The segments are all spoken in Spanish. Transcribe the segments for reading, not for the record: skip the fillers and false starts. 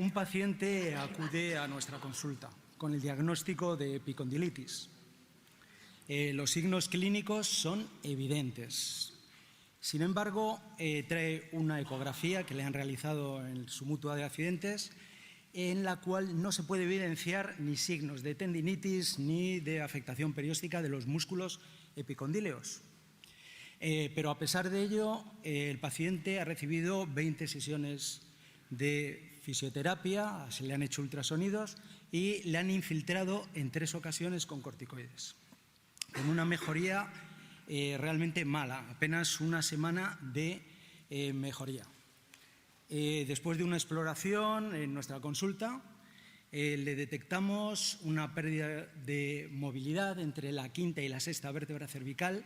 Un paciente acude a nuestra consulta con el diagnóstico de epicondilitis. Los signos clínicos son evidentes. Sin embargo, trae una ecografía que le han realizado en su mutua de accidentes, en la cual no se puede evidenciar ni signos de tendinitis ni de afectación perióstica de los músculos epicondíleos. Pero a pesar de ello, el paciente ha recibido 20 sesiones de fisioterapia, se le han hecho ultrasonidos y le han infiltrado en 3 ocasiones con corticoides, con una mejoría realmente mala, apenas una semana de mejoría. Después de una exploración en nuestra consulta, le detectamos una pérdida de movilidad entre la quinta y la sexta vértebra cervical.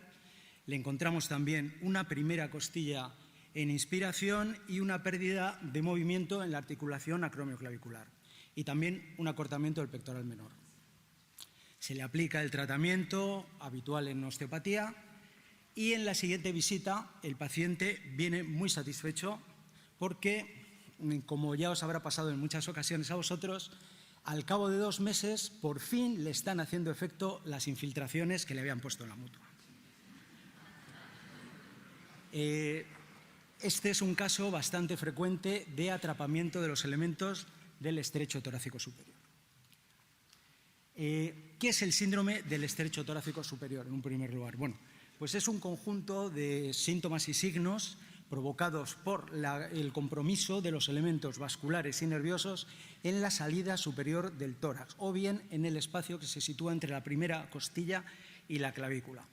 Le encontramos también una primera costilla en inspiración y una pérdida de movimiento en la articulación acromioclavicular y también un acortamiento del pectoral menor. Se le aplica el tratamiento habitual en osteopatía y en la siguiente visita el paciente viene muy satisfecho porque, como ya os habrá pasado en muchas ocasiones a vosotros, al cabo de 2 meses por fin le están haciendo efecto las infiltraciones que le habían puesto en la mutua. Este es un caso bastante frecuente de atrapamiento de los elementos del estrecho torácico superior. ¿Qué es el síndrome del estrecho torácico superior, en un primer lugar? Bueno, pues es un conjunto de síntomas y signos provocados por el compromiso de los elementos vasculares y nerviosos en la salida superior del tórax o bien en el espacio que se sitúa entre la primera costilla y la clavícula.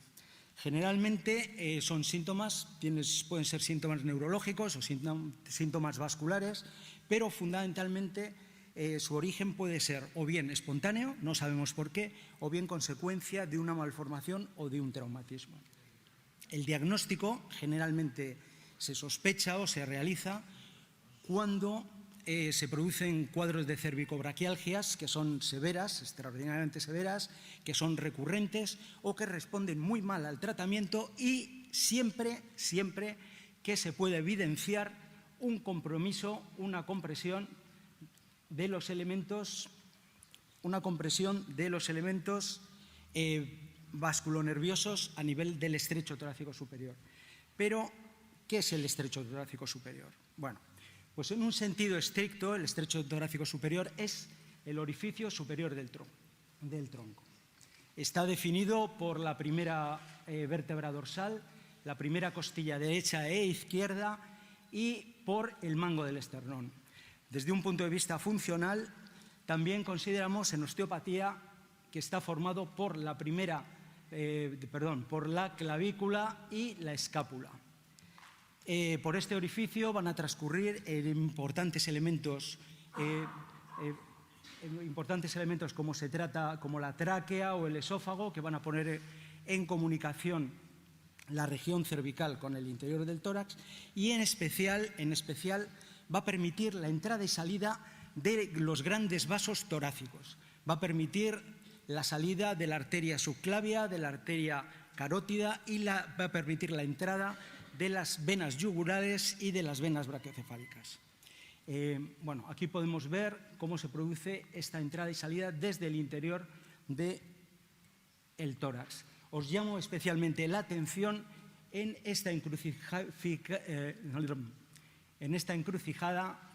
Generalmente son síntomas, pueden ser síntomas neurológicos o síntomas vasculares, pero fundamentalmente su origen puede ser o bien espontáneo, no sabemos por qué, o bien consecuencia de una malformación o de un traumatismo. El diagnóstico generalmente se sospecha o se realiza cuando se producen cuadros de cervicobraquialgias que son severas, extraordinariamente severas, que son recurrentes o que responden muy mal al tratamiento y siempre que se puede evidenciar un compromiso, una compresión de los elementos, vasculonerviosos a nivel del estrecho torácico superior. Pero, ¿qué es el estrecho torácico superior? Bueno, pues en un sentido estricto, el estrecho torácico superior es el orificio superior del tronco. Está definido por la primera vértebra dorsal, la primera costilla derecha e izquierda y por el mango del esternón. Desde un punto de vista funcional, también consideramos en osteopatía que está formado por la clavícula y la escápula. Por este orificio van a transcurrir importantes elementos como la tráquea o el esófago, que van a poner en comunicación la región cervical con el interior del tórax y en especial va a permitir la entrada y salida de los grandes vasos torácicos. Va a permitir la salida de la arteria subclavia, de la arteria carótida y va a permitir la entrada de las venas yugulares y de las venas brachiocefálicas. Bueno, aquí podemos ver cómo se produce esta entrada y salida desde el interior del tórax. Os llamo especialmente la atención en esta encrucijada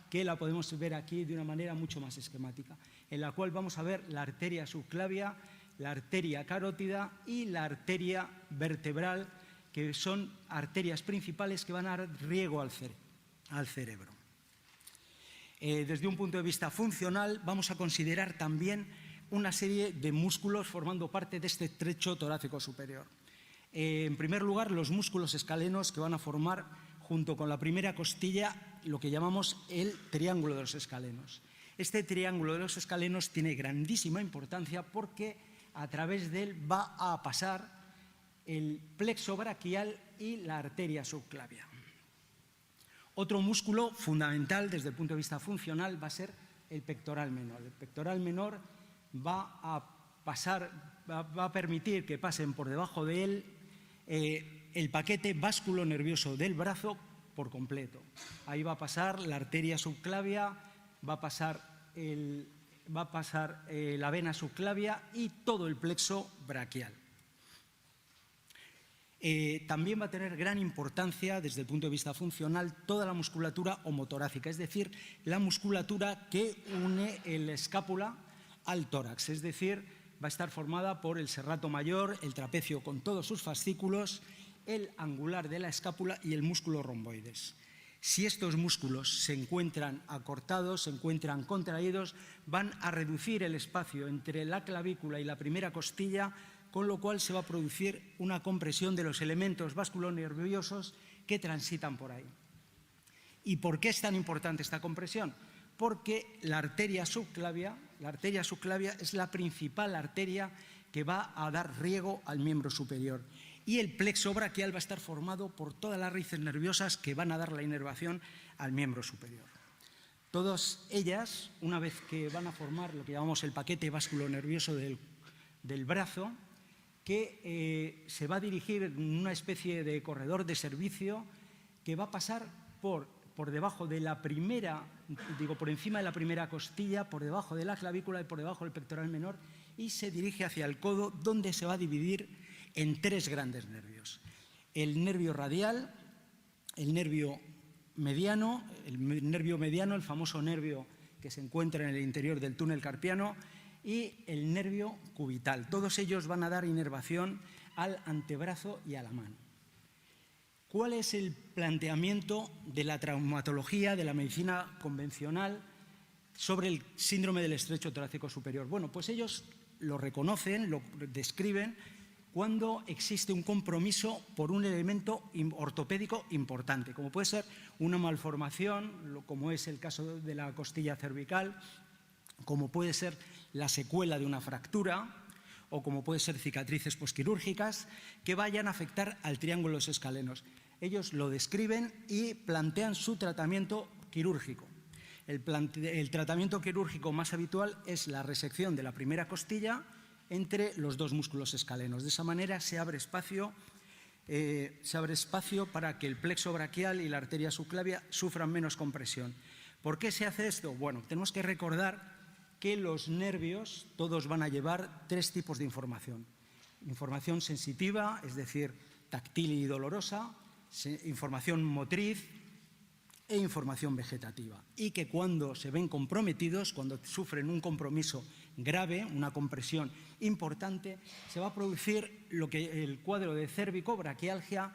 que la podemos ver aquí de una manera mucho más esquemática, en la cual vamos a ver la arteria subclavia, la arteria carótida y la arteria vertebral, que son arterias principales que van a dar riego al cerebro. Desde un punto de vista funcional, vamos a considerar también una serie de músculos formando parte de este estrecho torácico superior. En primer lugar, los músculos escalenos que van a formar, junto con la primera costilla, lo que llamamos el triángulo de los escalenos. Este triángulo de los escalenos tiene grandísima importancia porque a través de él va a pasar el plexo braquial y la arteria subclavia. Otro músculo fundamental desde el punto de vista funcional va a ser el pectoral menor. El pectoral menor va a permitir que pasen por debajo de él el paquete vasculonervioso del brazo por completo. Ahí va a pasar la arteria subclavia, va a pasar la vena subclavia y todo el plexo braquial. También va a tener gran importancia desde el punto de vista funcional toda la musculatura homotorácica, es decir, la musculatura que une la escápula al tórax, es decir, va a estar formada por el serrato mayor, el trapecio con todos sus fascículos, el angular de la escápula y el músculo romboides. Si estos músculos se encuentran acortados, se encuentran contraídos, van a reducir el espacio entre la clavícula y la primera costilla, con lo cual se va a producir una compresión de los elementos vasculonerviosos que transitan por ahí. ¿Y por qué es tan importante esta compresión? Porque la arteria subclavia es la principal arteria que va a dar riego al miembro superior. Y el plexo braquial va a estar formado por todas las raíces nerviosas que van a dar la inervación al miembro superior. Todas ellas, una vez que van a formar lo que llamamos el paquete vasculonervioso del brazo, que se va a dirigir en una especie de corredor de servicio que va a pasar por debajo de la primera, por encima de la primera costilla, por debajo de la clavícula y por debajo del pectoral menor, y se dirige hacia el codo, donde se va a dividir en tres grandes nervios: el nervio radial, el nervio mediano, el famoso nervio que se encuentra en el interior del túnel carpiano, y el nervio cubital. Todos ellos van a dar inervación al antebrazo y a la mano. ¿Cuál es el planteamiento de la traumatología, de la medicina convencional sobre el síndrome del estrecho torácico superior? Bueno, pues ellos lo reconocen, lo describen cuando existe un compromiso por un elemento ortopédico importante, como puede ser una malformación, como es el caso de la costilla cervical, como puede ser la secuela de una fractura o como puede ser cicatrices posquirúrgicas que vayan a afectar al triángulo de los escalenos. Ellos lo describen y plantean su tratamiento quirúrgico. El tratamiento quirúrgico más habitual es la resección de la primera costilla entre los dos músculos escalenos. De esa manera se abre espacio para que el plexo braquial y la arteria subclavia sufran menos compresión. ¿Por qué se hace esto? Bueno, tenemos que recordar que los nervios todos van a llevar tres tipos de información. Información sensitiva, es decir, táctil y dolorosa, información motriz e información vegetativa. Y que cuando se ven comprometidos, cuando sufren un compromiso grave, una compresión importante, se va a producir el cuadro de cérvico-braquialgia,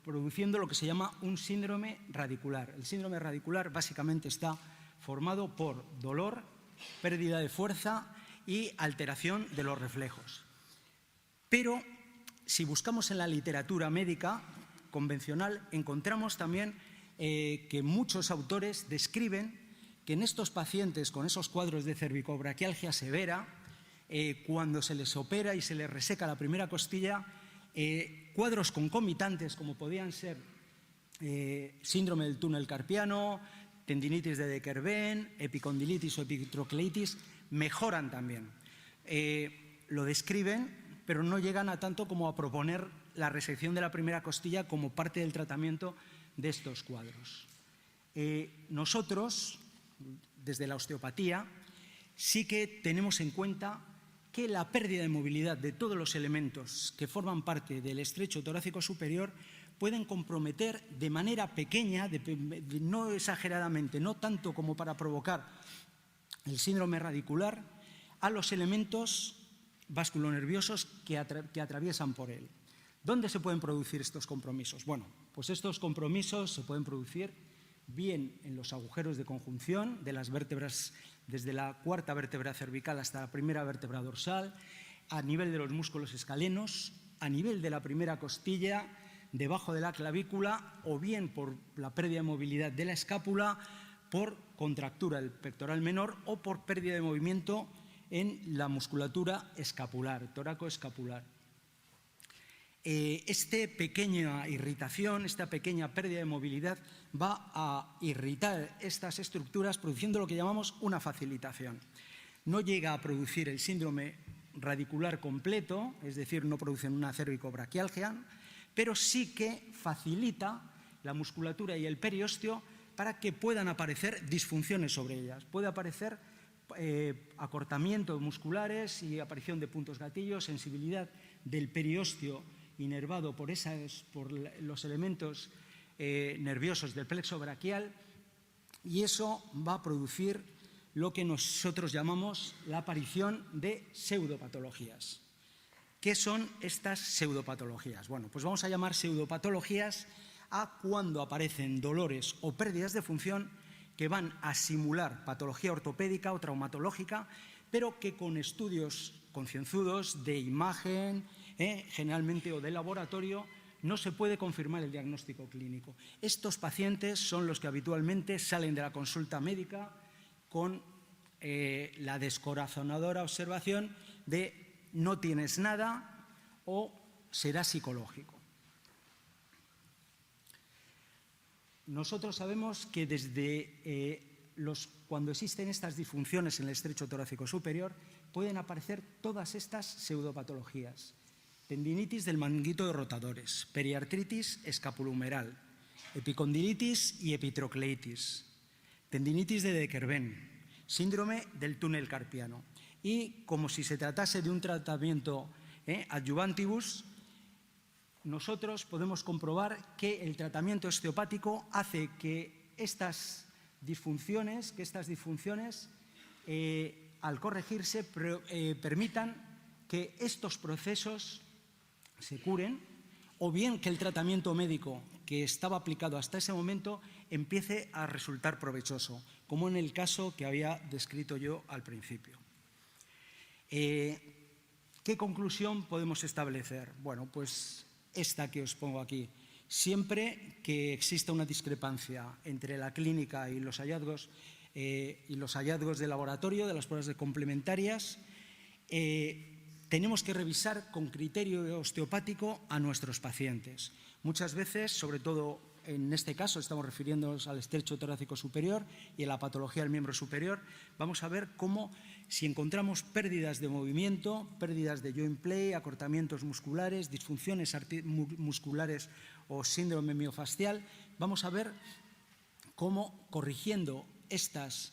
produciendo lo que se llama un síndrome radicular. El síndrome radicular básicamente está formado por dolor, pérdida de fuerza y alteración de los reflejos. Pero si buscamos en la literatura médica convencional, encontramos también que muchos autores describen que en estos pacientes con esos cuadros de cervicobraquialgia severa, cuando se les opera y se les reseca la primera costilla, cuadros concomitantes como podían ser síndrome del túnel carpiano, tendinitis de De Quervain, epicondilitis o epitrocleitis, mejoran también. Lo describen, pero no llegan a tanto como a proponer la resección de la primera costilla como parte del tratamiento de estos cuadros. Nosotros, desde la osteopatía, sí que tenemos en cuenta que la pérdida de movilidad de todos los elementos que forman parte del estrecho torácico superior pueden comprometer de manera pequeña, no exageradamente, no tanto como para provocar el síndrome radicular, a los elementos vasculonerviosos que atraviesan por él. ¿Dónde se pueden producir estos compromisos? Bueno, pues estos compromisos se pueden producir bien en los agujeros de conjunción de las vértebras, desde la cuarta vértebra cervical hasta la primera vértebra dorsal, a nivel de los músculos escalenos, a nivel de la primera costilla, debajo de la clavícula, o bien por la pérdida de movilidad de la escápula, por contractura del pectoral menor o por pérdida de movimiento en la musculatura escapular, toracoescapular. Esta pequeña irritación, esta pequeña pérdida de movilidad va a irritar estas estructuras produciendo lo que llamamos una facilitación. No llega a producir el síndrome radicular completo, es decir, no producen una cervicobraquialgia, pero sí que facilita la musculatura y el periósteo para que puedan aparecer disfunciones sobre ellas. Puede aparecer acortamiento musculares y aparición de puntos gatillos, sensibilidad del periósteo inervado por los elementos nerviosos del plexo braquial, y eso va a producir lo que nosotros llamamos la aparición de pseudopatologías. ¿Qué son estas pseudopatologías? Bueno, pues vamos a llamar pseudopatologías a cuando aparecen dolores o pérdidas de función que van a simular patología ortopédica o traumatológica, pero que con estudios concienzudos de imagen, generalmente o de laboratorio, no se puede confirmar el diagnóstico clínico. Estos pacientes son los que habitualmente salen de la consulta médica con la descorazonadora observación de no tienes nada o será psicológico. Nosotros sabemos que desde cuando existen estas disfunciones en el estrecho torácico superior pueden aparecer todas estas pseudopatologías. Tendinitis del manguito de rotadores, periartritis escapulohumeral, epicondilitis y epitrocleitis, tendinitis de De Quervain, síndrome del túnel carpiano. Y como si se tratase de un tratamiento adjuvantibus, nosotros podemos comprobar que el tratamiento osteopático hace que estas disfunciones, al corregirse, permitan que estos procesos se curen, o bien que el tratamiento médico que estaba aplicado hasta ese momento empiece a resultar provechoso, como en el caso que había descrito yo al principio. ¿Qué conclusión podemos establecer? Bueno, pues esta que os pongo aquí. Siempre que exista una discrepancia entre la clínica y los hallazgos de laboratorio, de las pruebas complementarias, tenemos que revisar con criterio osteopático a nuestros pacientes. Muchas veces, sobre todo en este caso, estamos refiriéndonos al estrecho torácico superior y a la patología del miembro superior, vamos a ver cómo, si encontramos pérdidas de movimiento, pérdidas de joint play, acortamientos musculares, disfunciones musculares o síndrome miofascial, vamos a ver cómo, corrigiendo estas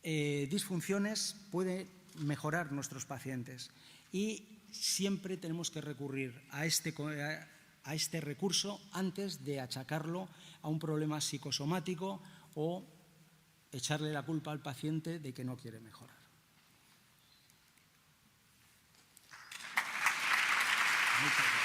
disfunciones, puede mejorar nuestros pacientes. Y siempre tenemos que recurrir a este recurso antes de achacarlo a un problema psicosomático o echarle la culpa al paciente de que no quiere mejorar. Muchas gracias.